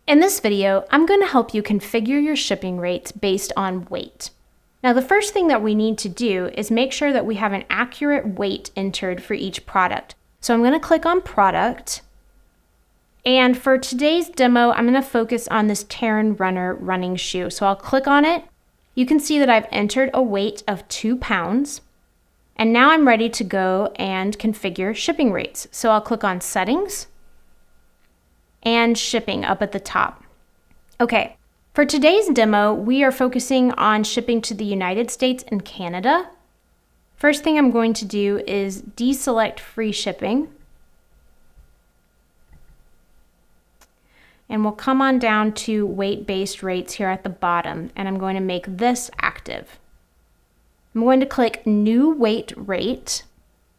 In this video, I'm going to help you configure your shipping rates based on weight. Now, the first thing that we need to do is make sure that we have an accurate weight entered for each product. So I'm going to click on Product. And for today's demo, I'm going to focus on this Terran Runner running shoe. So I'll click on it. You can see that I've entered a weight of 2 pounds. And now I'm ready to go and configure shipping rates. So I'll click on Settings and Shipping up at the top. Okay, for today's demo, we are focusing on shipping to the United States and Canada. First thing I'm going to do is deselect free shipping. And we'll come on down to weight-based rates here at the bottom, and I'm going to make this active. I'm going to click New Weight Rate.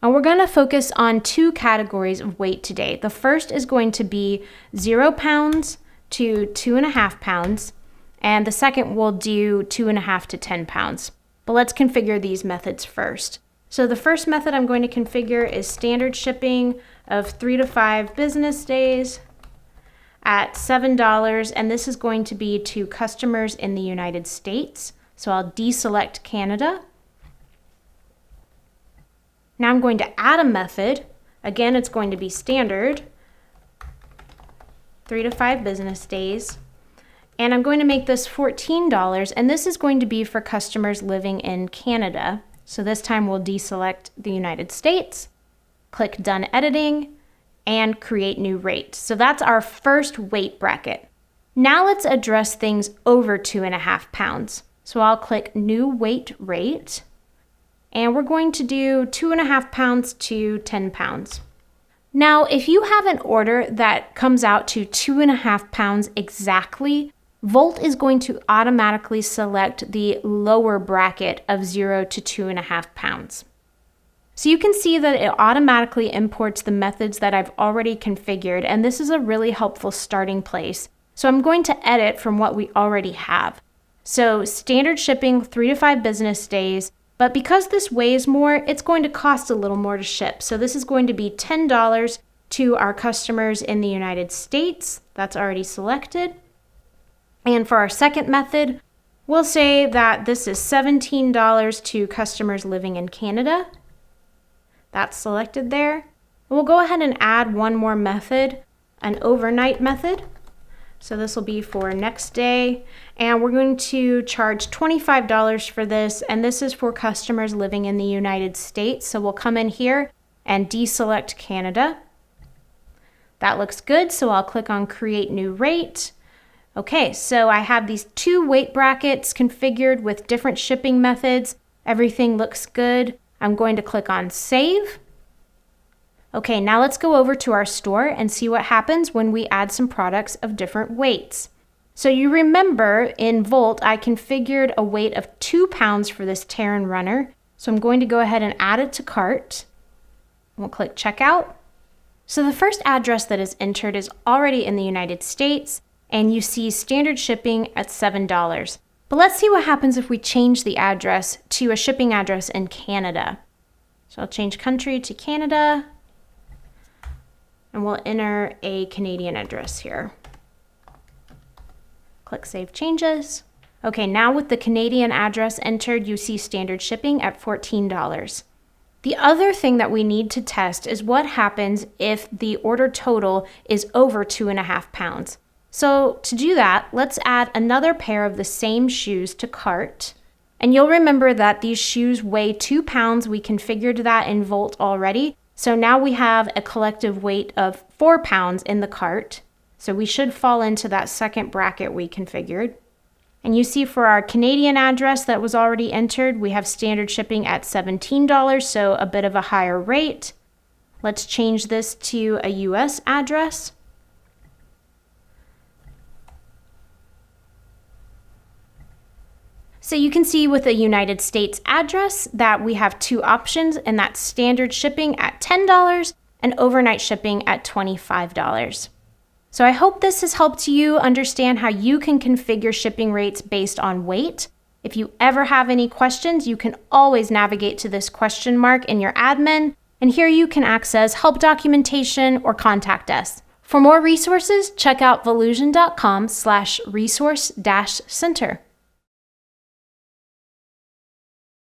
And we're going to focus on 2 categories of weight today. The first is going to be 0 pounds to 2.5 pounds, and the second will do 2.5 to 10 pounds. But let's configure these methods first. So the first method I'm going to configure is standard shipping of 3 to 5 business days at $7, and this is going to be to customers in the United States. So I'll deselect Canada. Now I'm going to add a method. Again, it's going to be standard, 3 to 5 business days. And I'm going to make this $14, and this is going to be for customers living in Canada. So this time we'll deselect the United States, click Done Editing, and Create New Rate. So that's our first weight bracket. Now let's address things over 2.5 pounds. So I'll click New Weight Rate. And we're going to do 2.5 pounds to 10 pounds. Now, if you have an order that comes out to 2.5 pounds exactly, Volt is going to automatically select the lower bracket of 0 to 2.5 pounds. So you can see that it automatically imports the methods that I've already configured, and this is a really helpful starting place. So I'm going to edit from what we already have. So standard shipping, 3 to 5 business days. But because this weighs more, it's going to cost a little more to ship. So this is going to be $10 to our customers in the United States. That's already selected. And for our second method, we'll say that this is $17 to customers living in Canada. That's selected there. We'll go ahead and add one more method, an overnight method. So this will be for next day, and we're going to charge $25 for this, and this is for customers living in the United States. So we'll come in here and deselect Canada. That looks good, so I'll click on Create New Rate. Okay, so I have these 2 weight brackets configured with different shipping methods. Everything looks good. I'm going to click on Save. Okay, now let's go over to our store and see what happens when we add some products of different weights. So you remember in Volt, I configured a weight of 2 pounds for this Terran Runner. So I'm going to go ahead and add it to cart. We'll click Checkout. So the first address that is entered is already in the United States, and you see standard shipping at $7. But let's see what happens if we change the address to a shipping address in Canada. So I'll change country to Canada. And we'll enter a Canadian address here. Click Save Changes. Okay, now with the Canadian address entered, you see standard shipping at $14. The other thing that we need to test is what happens if the order total is over 2.5 pounds. So to do that, let's add another pair of the same shoes to cart. And you'll remember that these shoes weigh 2 pounds. We configured that in Volt already. So now we have a collective weight of 4 pounds in the cart. So we should fall into that second bracket we configured. And you see for our Canadian address that was already entered, we have standard shipping at $17, so a bit of a higher rate. Let's change this to a US address. So you can see with a United States address that we have 2 options, and that's standard shipping at $10 and overnight shipping at $25. So I hope this has helped you understand how you can configure shipping rates based on weight. If you ever have any questions, you can always navigate to this question mark in your admin, and here you can access help documentation or contact us. For more resources, check out volusion.com/resource-center.